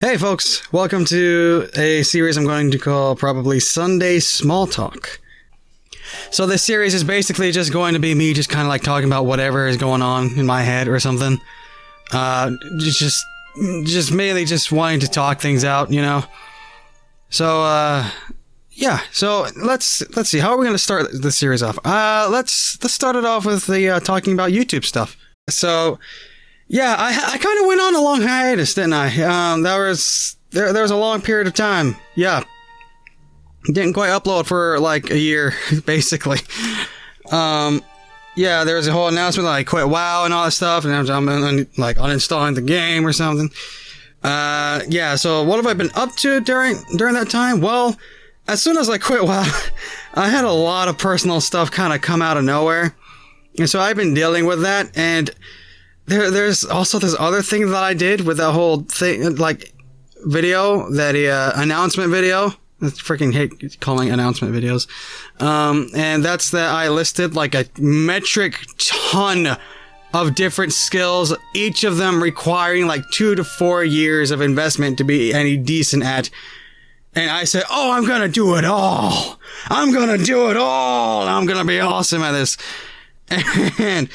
Hey folks, welcome to a series I'm going to call probably Sunday Small Talk. So this series is basically just going to be me just kind of like talking about whatever is going on in my head or something. Just mainly just wanting to talk things out, you know. So yeah, so let's see, how are we going to start the series off? Let's start it off with the talking about YouTube stuff. So yeah, I kind of went on a long hiatus, didn't I? There was a long period of time. Yeah. Didn't quite upload for like a year, basically. Yeah, there was a whole announcement that I quit WoW and all that stuff, and I'm like uninstalling the game or something. Yeah, so what have I been up to during that time? Well, as soon as I quit WoW, I had a lot of personal stuff kind of come out of nowhere. And so I've been dealing with that, and there's also this other thing that I did with that whole thing, like video, that announcement video. I freaking hate calling announcement videos. And that's that I listed like a metric ton of different skills, each of them requiring like 2 to 4 years of investment to be any decent at. And I said, oh, I'm gonna do it all. I'm gonna do it all. I'm gonna be awesome at this. And,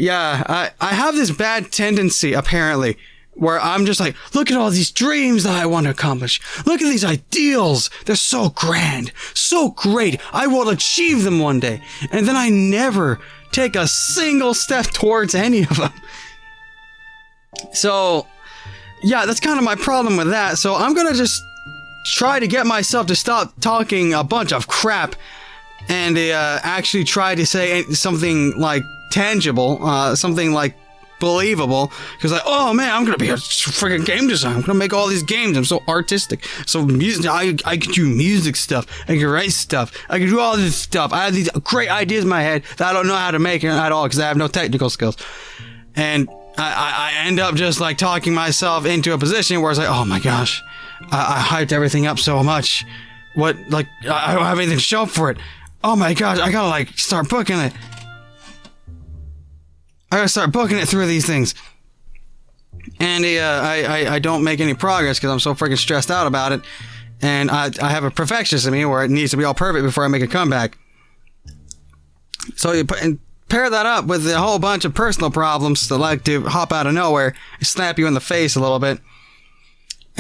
yeah, I have this bad tendency, apparently, where I'm just like, look at all these dreams that I want to accomplish. Look at these ideals. They're so grand, so great. I will achieve them one day. And then I never take a single step towards any of them. So, yeah, that's kind of my problem with that. So I'm going to just try to get myself to stop talking a bunch of crap and actually try to say something like tangible, something like believable, because like, oh man, I'm gonna be a freaking game designer. I'm gonna make all these games. I'm so artistic. So music, I can do music stuff. I can write stuff. I can do all this stuff. I have these great ideas in my head that I don't know how to make at all because I have no technical skills. And I end up just like talking myself into a position where it's like, oh my gosh, I hyped everything up so much. What, like, I don't have anything to show for it. Oh my gosh, I gotta like start booking it. I gotta start booking it through these things. And I don't make any progress because I'm so freaking stressed out about it. And I have a perfectionist in me where it needs to be all perfect before I make a comeback. So you pair that up with a whole bunch of personal problems that like to hop out of nowhere and slap you in the face a little bit.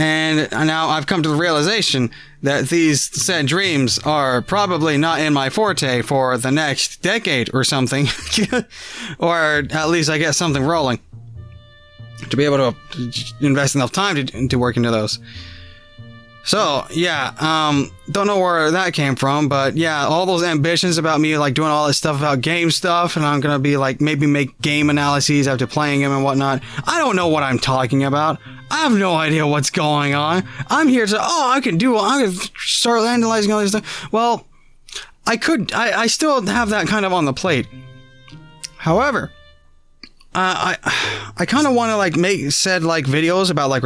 And now I've come to the realization that these said dreams are probably not in my forte for the next decade or something. Or at least I get something rolling to be able to invest enough time to work into those. So, yeah, don't know where that came from, but yeah, all those ambitions about me, like, doing all this stuff about game stuff, and I'm gonna be, like, maybe make game analyses after playing them and whatnot. I don't know what I'm talking about. I have no idea what's going on. I'm here to, I can start analyzing all this stuff. Well, I still have that kind of on the plate. However, I kind of want to like make said like videos about like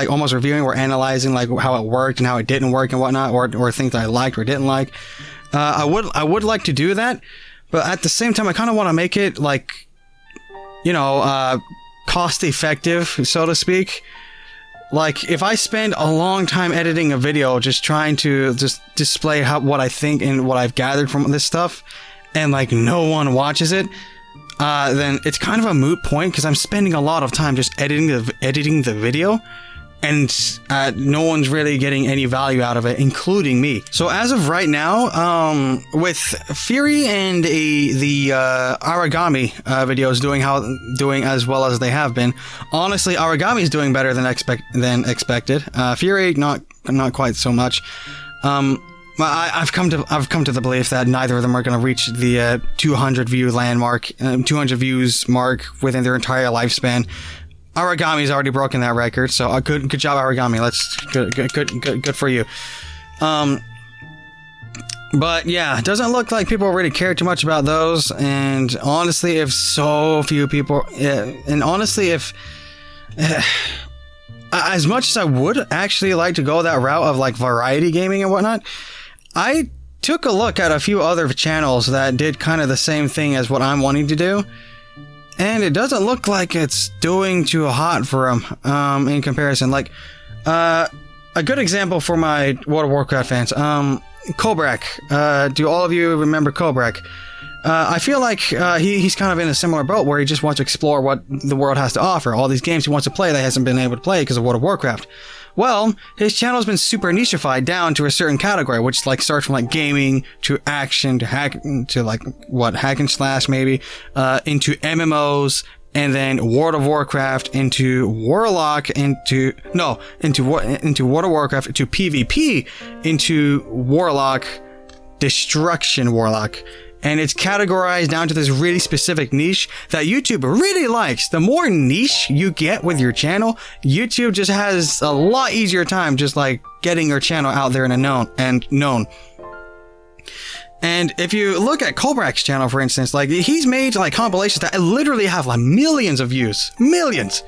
almost reviewing or analyzing like how it worked and how it didn't work and whatnot, or things that I liked or didn't like. I would like to do that, but at the same time I kind of want to make it like, you know, cost effective, so to speak. Like if I spend a long time editing a video just trying to just display what I think and what I've gathered from this stuff, and like no one watches it, then it's kind of a moot point because I'm spending a lot of time just editing the video, and no one's really getting any value out of it, including me. So as of right now, with Fury and the Origami videos doing as well as they have been, honestly, Origami is doing better than expected. Fury not quite so much. I've come to the belief that neither of them are going to reach the 200 view landmark, 200 views mark within their entire lifespan. Origami's already broken that record, so good job, Origami. Good for you. But yeah, it doesn't look like people really care too much about those. And honestly, if so few people, as much as I would actually like to go that route of like variety gaming and whatnot, I took a look at a few other channels that did kind of the same thing as what I'm wanting to do. and it doesn't look like it's doing too hot for him in comparison. Like a good example for my World of Warcraft fans, Kobrak. Do all of you remember Kobrak? I feel like he's kind of in a similar boat where he just wants to explore what the world has to offer. All these games he wants to play that he hasn't been able to play because of World of Warcraft. Well, his channel's been super nicheified down to a certain category, which like starts from like gaming to action to hack to like hack and slash maybe, into MMOs, and then World of Warcraft, into Warlock, into World of Warcraft, to PvP, into Warlock, Destruction Warlock. And it's categorized down to this really specific niche that YouTube really likes. The more niche you get with your channel, YouTube just has a lot easier time just like getting your channel out there and known. And if you look at Kobrak's channel, for instance, like he's made like compilations that literally have like millions of views, millions.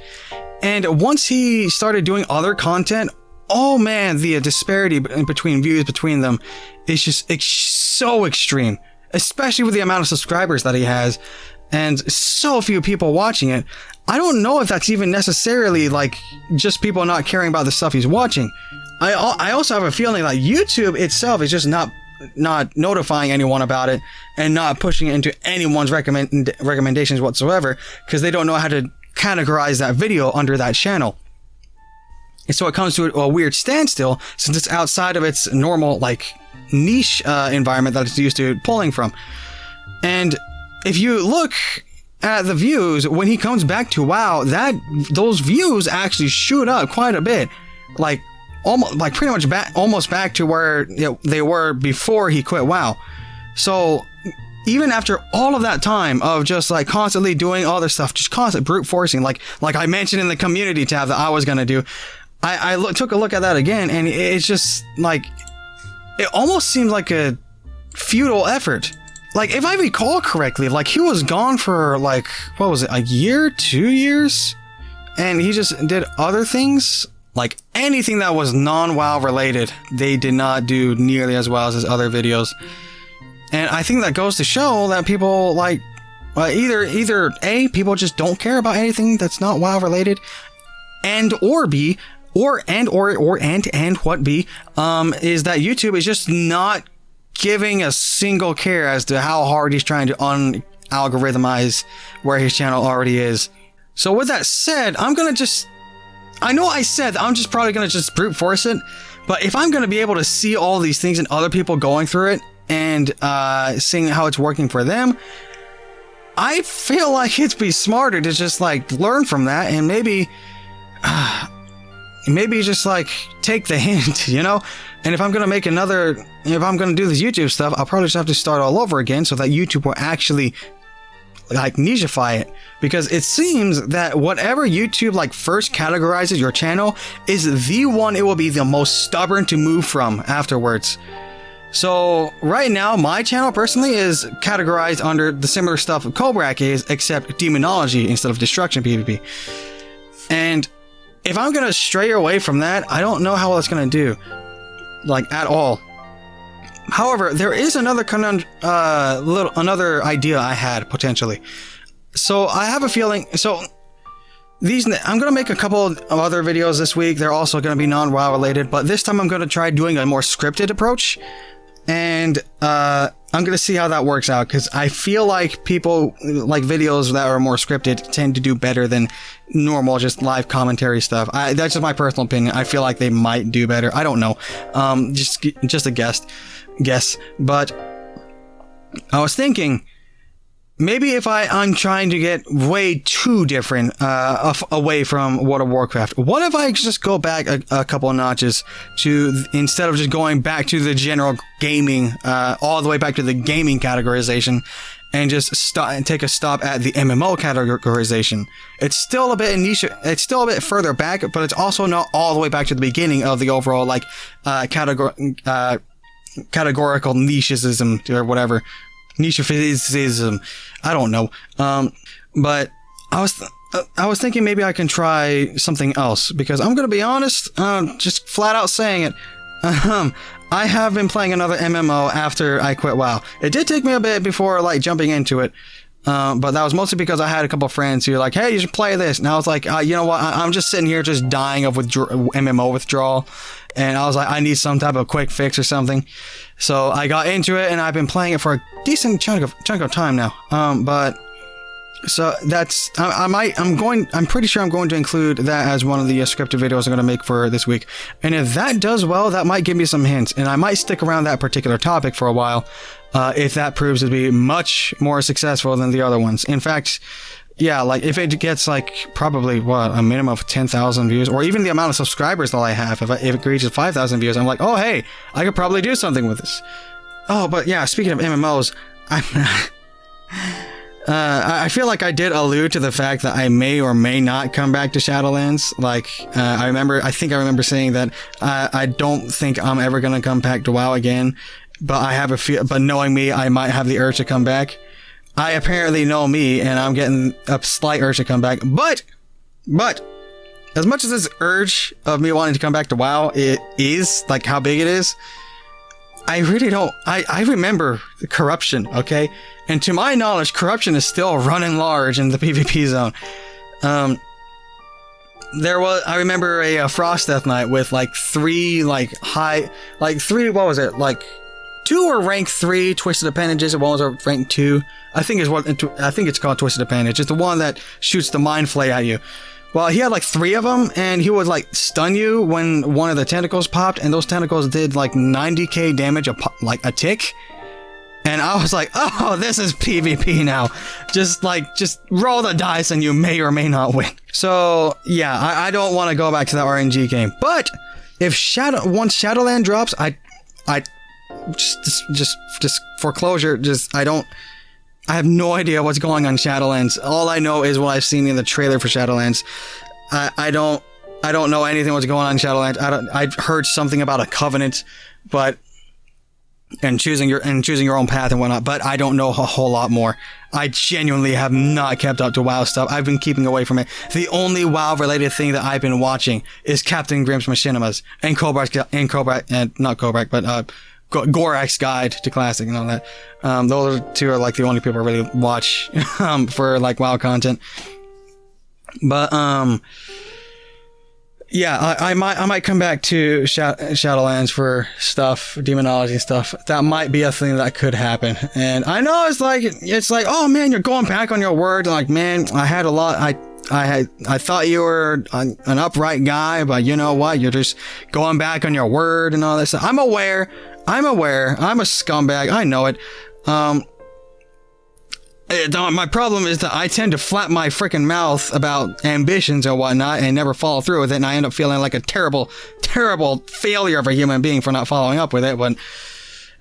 And once he started doing other content, oh man, the disparity between views between them is just so extreme. Especially with the amount of subscribers that he has and so few people watching it. I don't know if that's even necessarily like just people not caring about the stuff he's watching. I also have a feeling like YouTube itself is just not notifying anyone about it and not pushing it into anyone's recommendations whatsoever because they don't know how to categorize that video under that channel. And so it comes to a weird standstill since it's outside of its normal like niche environment that it's used to pulling from. And if you look at the views when he comes back to WoW, those views actually shoot up quite a bit, like almost like pretty much almost back to where they were before he quit WoW. So even after all of that time of just like constantly doing all this stuff, just constant brute forcing, like I mentioned in the community tab that I was gonna do, I took a look at that again, and it's just like it almost seems like a futile effort. Like, if I recall correctly, like, he was gone for, like, what was it, a year, 2 years? And he just did other things? Like, anything that was non-WoW related, they did not do nearly as well as his other videos. And I think that goes to show that people, like, either A, people just don't care about anything that's not WoW related, and or B, what B, is that YouTube is just not giving a single care as to how hard he's trying to un-algorithmize where his channel already is. So with that said, I'm just probably gonna just brute force it, but if I'm gonna be able to see all these things and other people going through it and seeing how it's working for them, I feel like it'd be smarter to just like learn from that and maybe just like take the hint, you know? And if I'm going to do this YouTube stuff, I'll probably just have to start all over again so that YouTube will actually like nicheify it. Because it seems that whatever YouTube like first categorizes your channel is the one it will be the most stubborn to move from afterwards. So right now, my channel personally is categorized under the similar stuff Kobrak is, except demonology instead of destruction PvP. And if I'm going to stray away from that, I don't know how that's going to do. Like, at all. However, there is another another idea I had, potentially. So, I have a feeling... So, I'm going to make a couple of other videos this week. They're also going to be non-WoW related. But this time I'm going to try doing a more scripted approach. And I'm going to see how that works out. Because I feel like people... Like, videos that are more scripted tend to do better than normal, just live commentary stuff. That's just my personal opinion. I feel like they might do better. I don't know. Just a guess. But I was thinking, maybe if I'm trying to get way too different away from World of Warcraft, what if I just go back a couple of notches to, instead of just going back to the general gaming, all the way back to the gaming categorization, and just take a stop at the MMO categorization. It's still a bit niche. It's still a bit further back, but it's also not all the way back to the beginning of the overall like categorical nicheism or whatever, nicheism. I don't know. But I was thinking maybe I can try something else, because I'm gonna be honest, just flat out saying it. I have been playing another MMO after I quit WoW. It did take me a bit before like jumping into it, But that was mostly because I had a couple of friends who were like, hey, you should play this. And I was like, you know what? I'm just sitting here just dying of MMO withdrawal. And I was like, I need some type of quick fix or something. So I got into it, and I've been playing it for a decent chunk of time now. But so that's, I'm pretty sure I'm going to include that as one of the scripted videos I'm going to make for this week. And if that does well, that might give me some hints, and I might stick around that particular topic for a while. If that proves to be much more successful than the other ones. In fact, yeah, like if it gets like probably a minimum of 10,000 views, or even the amount of subscribers that I have, if it reaches 5,000 views, I'm like, oh hey, I could probably do something with this. Oh, but yeah, speaking of MMOs, I feel like I did allude to the fact that I may or may not come back to Shadowlands. Like, I think I remember saying that I don't think I'm ever gonna come back to WoW again. But I have but knowing me, I might have the urge to come back. I apparently know me, and I'm getting a slight urge to come back. But, as much as this urge of me wanting to come back to WoW, it is, like how big it is, I really don't, I remember the corruption, okay? And to my knowledge, corruption is still running large in the PvP zone. I remember a Frost Death Knight with like three, two were rank 3 Twisted Appendages, and one was rank 2. I think it's called Twisted Appendage. It's the one that shoots the Mind Flay at you. Well, he had like 3 of them, and he would like stun you when one of the tentacles popped, and those tentacles did like 90k damage a tick. And I was like, oh, this is PvP now. Just roll the dice and you may or may not win. So yeah, I don't want to go back to that RNG game. But if once Shadowland drops, I just foreclosure, I have no idea what's going on in Shadowlands. All I know is what I've seen in the trailer for Shadowlands. I don't know anything what's going on in Shadowlands. I've heard something about a covenant, and choosing your own path and whatnot, but I don't know a whole lot more. I genuinely have not kept up to WoW stuff. I've been keeping away from it. The only WoW related thing that I've been watching is Captain Grimm's Machinimas and Gorak's Guide to Classic and all that. Those two are like the only people I really watch for like WoW content. But yeah, I might come back to Shadowlands for stuff, demonology stuff. That might be a thing that could happen. And I know it's like, oh man, you're going back on your word. Like, man, I had a lot. I thought you were an upright guy, but you know what? You're just going back on your word and all that stuff. I'm aware. I'm a scumbag. I know it. My problem is that I tend to flap my freaking mouth about ambitions or whatnot and never follow through with it, and I end up feeling like a terrible, terrible failure of a human being for not following up with it, but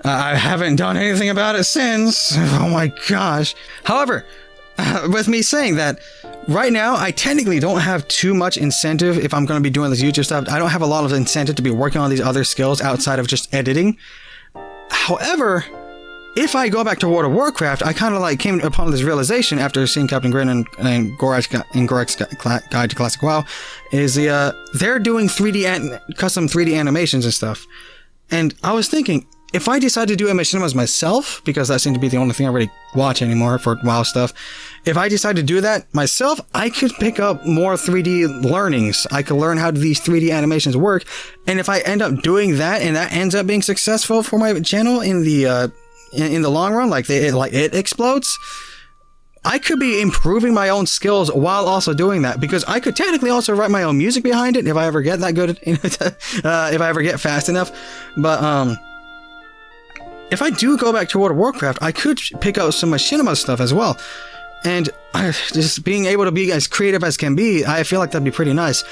I haven't done anything about it since. Oh my gosh. However, with me saying that, right now, I technically don't have too much incentive if I'm going to be doing this YouTube stuff. I don't have a lot of incentive to be working on these other skills outside of just editing. However, if I go back to World of Warcraft, I kind of like came upon this realization after seeing Captain Grin and Gorak's Guide to Classic WoW, is they're doing custom 3D animations and stuff. And I was thinking, if I decide to do Machinimas myself, because that seems to be the only thing I really watch anymore for WoW stuff, if I decide to do that myself, I could pick up more 3D learnings. I could learn how these 3D animations work, and if I end up doing that, and that ends up being successful for my channel in the long run, like it explodes, I could be improving my own skills while also doing that, because I could technically also write my own music behind it if I ever get that good, if I ever get fast enough. But if I do go back to World of Warcraft, I could pick up some Machinima stuff as well. And just being able to be as creative as can be, I feel like that'd be pretty nice.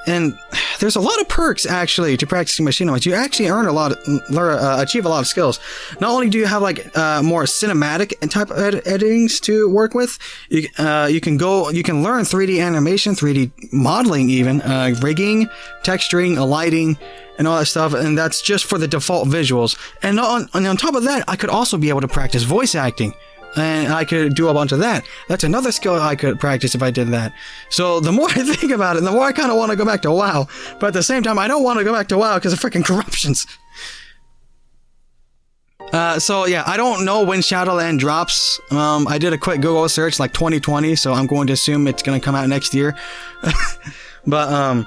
And there's a lot of perks, actually, to practicing Machinima. You actually achieve a lot of skills. Not only do you have, like, more cinematic type of editings to work with, you can learn 3D animation, 3D modeling even, rigging, texturing, lighting, and all that stuff, and that's just for the default visuals. And on top of that, I could also be able to practice voice acting. And I could do a bunch of that. That's another skill I could practice if I did that. So the more I think about it, the more I kind of want to go back to WoW. But at the same time, I don't want to go back to WoW because of freaking corruptions. So yeah, I don't know when Shadowland drops. I did a quick Google search, like 2020, so I'm going to assume it's going to come out next year. But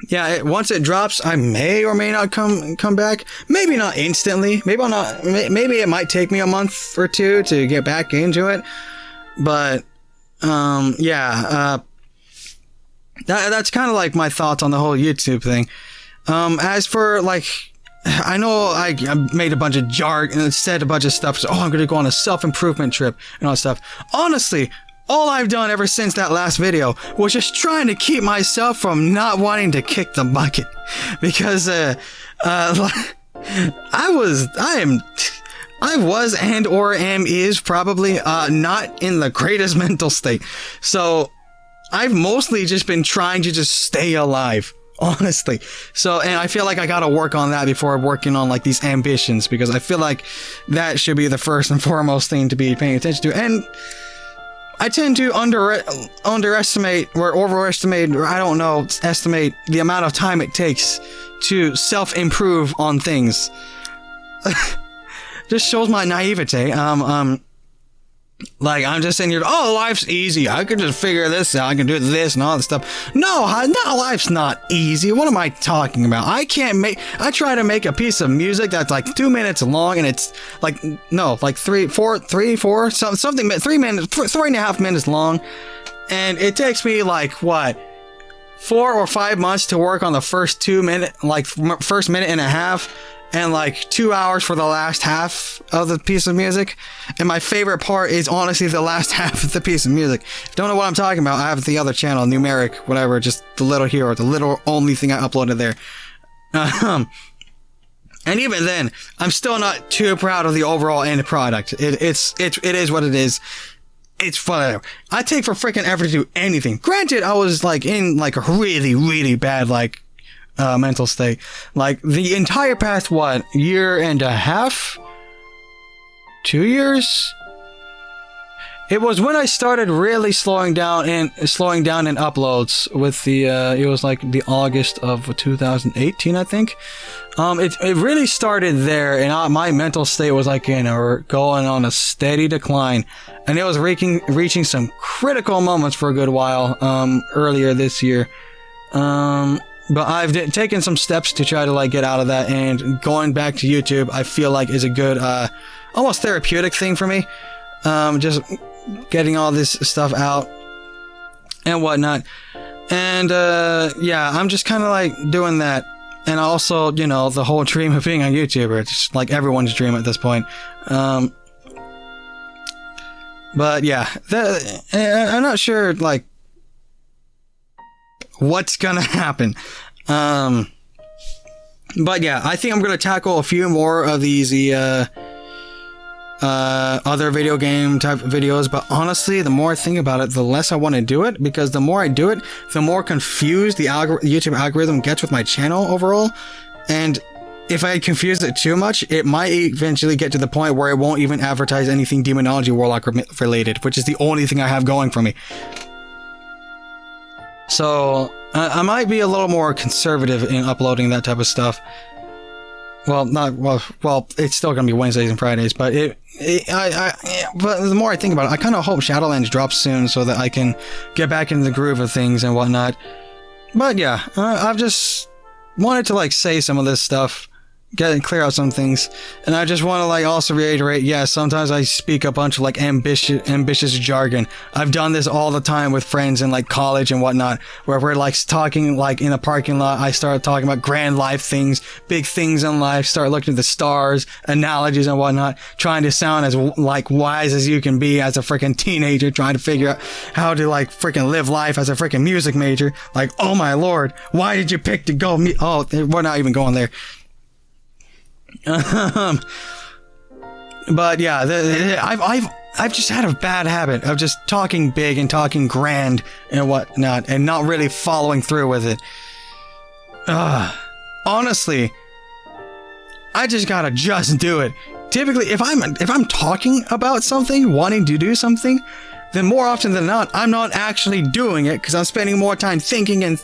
yeah, once it drops, I may or may not come back. Maybe not instantly. Maybe I'll not. Maybe it might take me a month or two to get back into it. But yeah, that's kind of like my thoughts on the whole YouTube thing. As for like, I know I made a bunch of jargon and said a bunch of stuff. So, I'm going to go on a self-improvement trip and all that stuff. Honestly, all I've done ever since that last video was just trying to keep myself from not wanting to kick the bucket. Because, I was and or is probably, not in the greatest mental state. So, I've mostly just been trying to just stay alive. Honestly. So, and I feel like I gotta work on that before working on like these ambitions, because I feel like that should be the first and foremost thing to be paying attention to. And I tend to underestimate or overestimate, or I don't know, estimate the amount of time it takes to self-improve on things. Just shows my naivete. Like, I'm just sitting here, life's easy. I can just figure this out. I can do this and all this stuff. No, life's not easy. What am I talking about? I try to make a piece of music that's like 2 minutes long, and it's like, no, like 3 and a half minutes long. And it takes me like, 4 or 5 months to work on the first first minute and a half. And like 2 hours for the last half of the piece of music. And my favorite part is honestly the last half of the piece of music. Don't know what I'm talking about. I have the other channel, Numeric, whatever, just the little hero, the little only thing I uploaded there. And even then, I'm still not too proud of the overall end product. It is what it is. It's whatever. I take for freaking effort to do anything. Granted, I was like in like a really, really bad mental state. Like the entire past, year and a half? 2 years? It was when I started really slowing down in uploads with the, it was like the August of 2018, I think. It really started there, and my mental state was like, going on a steady decline. And it was reaching some critical moments for a good while, earlier this year. But I've taken some steps to try to like get out of that, and going back to YouTube, I feel like is a good, almost therapeutic thing for me. Just getting all this stuff out and whatnot. And, yeah, I'm just kind of like doing that. And also, the whole dream of being a YouTuber. It's just like everyone's dream at this point. But yeah, I'm not sure, like, what's gonna happen. But yeah, I think I'm gonna tackle a few more of these other video game type videos. But honestly, the more I think about it, the less I want to do it, because the more I do it, the more confused the YouTube algorithm gets with my channel overall. And if I confuse it too much, it might eventually get to the point where it won't even advertise anything Demonology Warlock related, which is the only thing I have going for me. So, I might be a little more conservative in uploading that type of stuff. Well, it's still gonna be Wednesdays and Fridays, but but the more I think about it, I kind of hope Shadowlands drops soon so that I can get back into the groove of things and whatnot. But yeah, I've just wanted to like say some of this stuff, clear out some things, and I just want to like also reiterate, sometimes I speak a bunch of like ambitious jargon. I've done this all the time with friends in like college and whatnot, where we're like talking like in a parking lot. I start talking about grand life things, big things in life, start looking at the stars, analogies and whatnot, trying to sound as like wise as you can be as a freaking teenager, trying to figure out how to like freaking live life as a freaking music major. Like, oh my lord, why did you pick to go we're not even going there. But yeah, I've just had a bad habit of just talking big and talking grand and whatnot, and not really following through with it. Honestly, I just gotta do it. Typically, if I'm talking about something, wanting to do something, then more often than not, I'm not actually doing it because I'm spending more time thinking and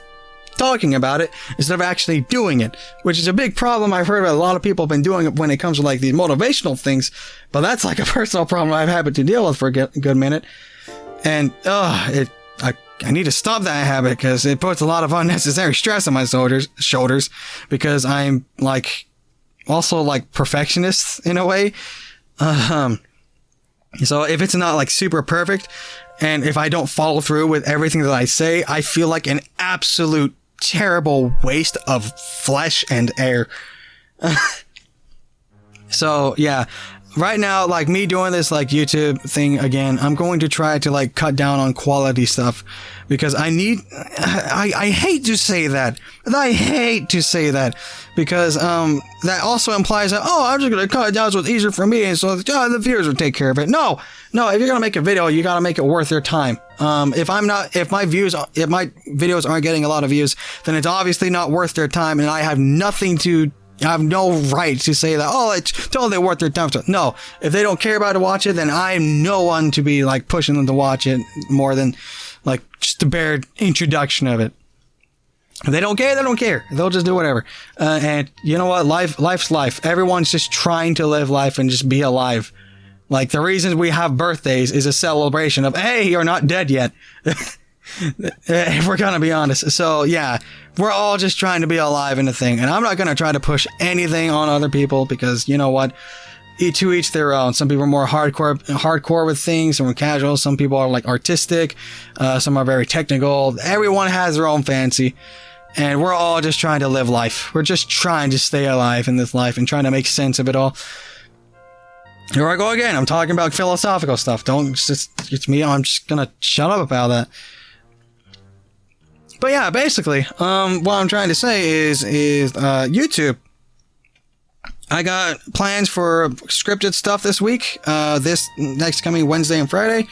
talking about it instead of actually doing it, which is a big problem I've heard a lot of people have been doing when it comes to like these motivational things, but that's like a personal problem I've had to deal with for a good minute. And I need to stop that habit because it puts a lot of unnecessary stress on my shoulders because I'm like also like perfectionist in a way. So if it's not like super perfect and if I don't follow through with everything that I say, I feel like an absolute terrible waste of flesh and air. So yeah, right now, like me doing this like YouTube thing again, I'm going to try to like cut down on quality stuff because I hate to say that. I hate to say that because that also implies that, oh, I'm just going to cut it down so it's easier for me and so the viewers will take care of it. No, if you're going to make a video, you got to make it worth their time. If my videos aren't getting a lot of views, then it's obviously not worth their time and I have no right to say that, oh, it's totally worth their time. No, if they don't care about to watch it, then I'm no one to be like pushing them to watch it more than like just the bare introduction of it. If they don't care, they don't care. They'll just do whatever. And you know what? Life's life. Everyone's just trying to live life and just be alive. Like the reason we have birthdays is a celebration of, hey, you're not dead yet. If we're gonna be honest. So yeah, we're all just trying to be alive in the thing, and I'm not gonna try to push anything on other people because you know what, to each their own. Some people are more hardcore with things, some are casual, some people are like artistic, some are very technical. Everyone has their own fancy, and we're all just trying to live life. We're just trying to stay alive in this life and trying to make sense of it all. Here I go again. I'm talking about philosophical stuff. It's me. I'm just gonna shut up about that. But yeah, basically, what I'm trying to say is YouTube. I got plans for scripted stuff this week, this next coming Wednesday and Friday,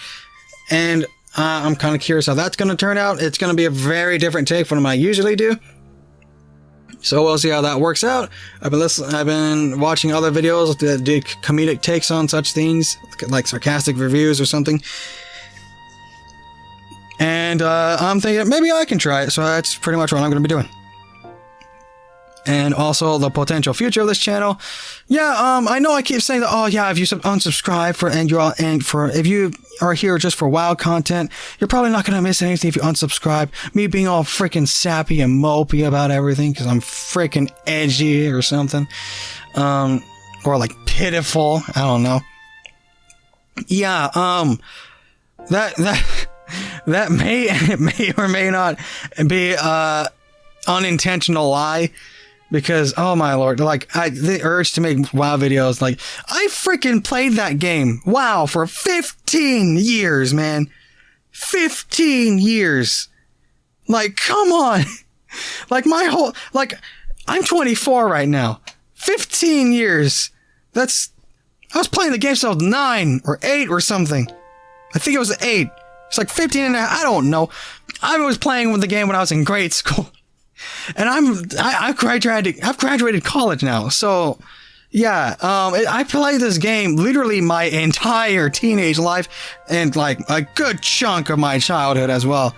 and I'm kind of curious how that's going to turn out. It's going to be a very different take from what I usually do, so we'll see how that works out. I've been watching other videos that did comedic takes on such things, like sarcastic reviews or something. And I'm thinking maybe I can try it, so that's pretty much what I'm going to be doing. And also the potential future of this channel. Yeah, I know I keep saying that. Oh yeah, if you unsubscribe if you are here just for WoW content, you're probably not going to miss anything if you unsubscribe. Me being all freaking sappy and mopey about everything because I'm freaking edgy or something, or like pitiful. I don't know. Yeah, that may or may not be unintentional lie, because oh my lord, like the urge to make WoW videos, like I freaking played that game WoW for 15 years, man. 15 years. Like come on. Like I'm 24 right now. 15 years. I was playing the game since I was 9 or 8 or something. I think it was 8. It's like 15 and a half, I don't know. I was playing with the game when I was in grade school. And I've graduated college now. So, yeah, I played this game literally my entire teenage life and like a good chunk of my childhood as well.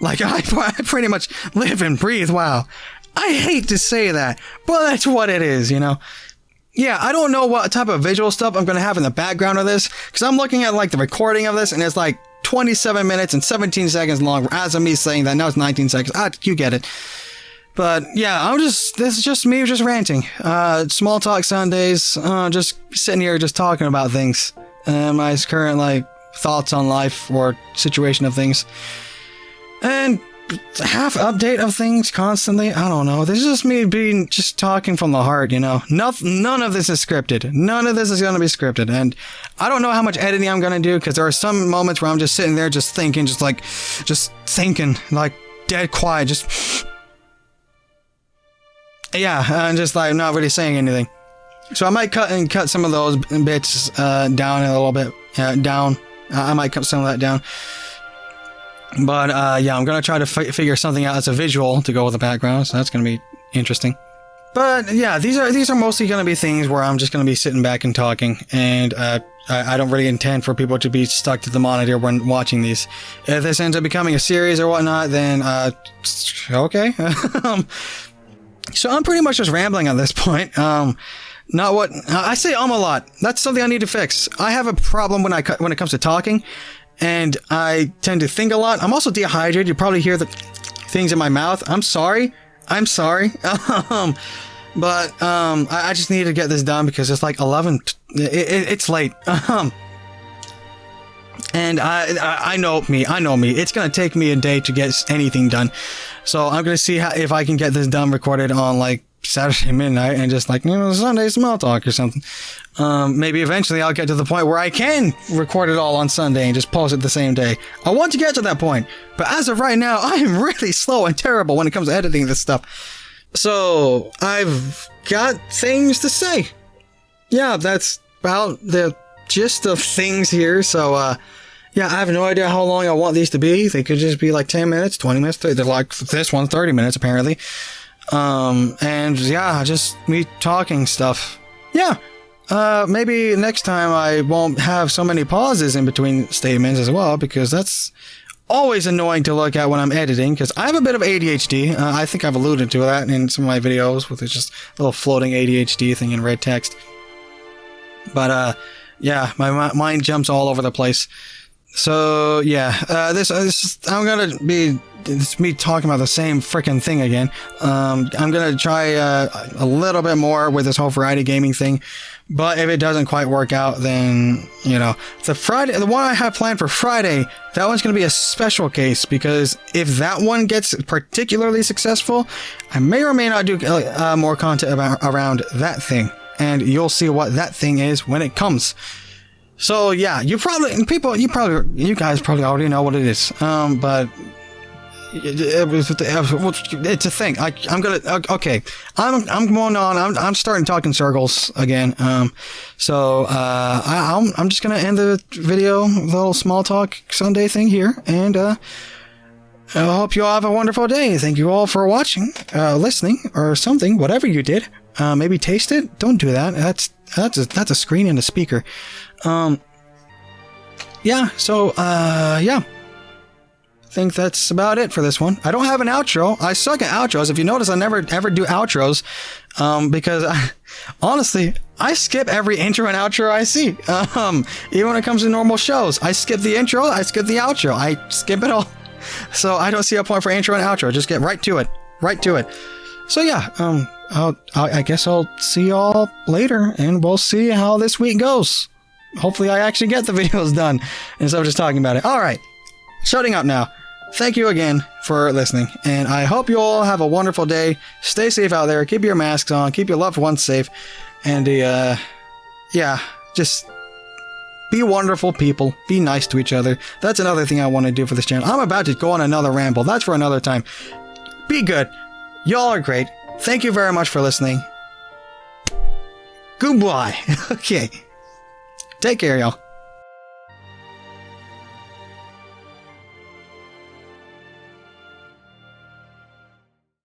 Like I pretty much live and breathe WoW. I hate to say that, but that's what it is, you know. Yeah, I don't know what type of visual stuff I'm going to have in the background of this, because I'm looking at like the recording of this and it's like 27 minutes and 17 seconds long as of me saying that. Now it's 19 seconds. You get it. But yeah, this is just me just ranting. Small talk Sundays, just sitting here just talking about things. My current like thoughts on life or situation of things. And half update of things constantly. I don't know. This is just me just talking from the heart, you know. None of this is scripted. None of this is going to be scripted. And I don't know how much editing I'm going to do, because there are some moments where I'm just sitting there just thinking, like dead quiet, just yeah, and just like not really saying anything. So I might cut some of those bits down a little bit. Down. I might cut some of that down. But yeah, I'm gonna try to figure something out as a visual to go with the background, so that's gonna be interesting. But yeah, these are mostly going to be things where I'm just going to be sitting back and talking, and I don't really intend for people to be stuck to the monitor when watching these. If this ends up becoming a series or whatnot, then okay. So I'm pretty much just rambling at this point. Not what I say a lot. That's something I need to fix. I have a problem when it comes to talking, and I tend to think a lot. I'm also dehydrated. You probably hear the things in my mouth. I'm sorry. But I just need to get this done because it's like 11. It's late. And I know me. It's gonna take me a day to get anything done. So I'm gonna see if I can get this done, recorded on like Saturday midnight, and just like, Sunday small talk or something. Maybe eventually I'll get to the point where I can record it all on Sunday and just post it the same day. I want to get to that point, but as of right now, I am really slow and terrible when it comes to editing this stuff. So I've got things to say. Yeah, that's about the gist of things here. So yeah, I have no idea how long I want these to be. They could just be like 10 minutes, 20 minutes. They're like this one's 30 minutes apparently. And yeah, just me talking stuff. Yeah. Maybe next time I won't have so many pauses in between statements as well, because that's always annoying to look at when I'm editing, because I have a bit of ADHD. I think I've alluded to that in some of my videos with just a little floating ADHD thing in red text. But yeah, my mind jumps all over the place. So yeah, this I'm gonna be. It's me talking about the same freaking thing again. I'm gonna try a little bit more with this whole variety gaming thing, but if it doesn't quite work out, then the one I have planned for Friday, that one's gonna be a special case, because if that one gets particularly successful, I may or may not do more content around that thing, and you'll see what that thing is when it comes. So yeah, you guys probably already know what it is, but it's a thing. I'm going on. I'm starting talking circles again. So I'm just gonna end the video, the little small talk Sunday thing here, and I hope you all have a wonderful day. Thank you all for watching, listening, or something, whatever you did. Maybe taste it. Don't do that. That's a screen and a speaker. Yeah. So yeah. I think that's about it for this one. I don't have an outro. I suck at outros. If you notice, I never ever do outros, because honestly, I skip every intro and outro I see. Even when it comes to normal shows, I skip the intro, I skip the outro, I skip it all. So I don't see a point for intro and outro. Just get right to it. So yeah, I guess I'll see y'all later, and we'll see how this week goes. Hopefully, I actually get the videos done instead of just talking about it. All right, shutting up now. Thank you again for listening, and I hope you all have a wonderful day. Stay safe out there. Keep your masks on. Keep your loved ones safe. And, yeah, just be wonderful people. Be nice to each other. That's another thing I want to do for this channel. I'm about to go on another ramble. That's for another time. Be good. Y'all are great. Thank you very much for listening. Goodbye. Okay. Take care, y'all.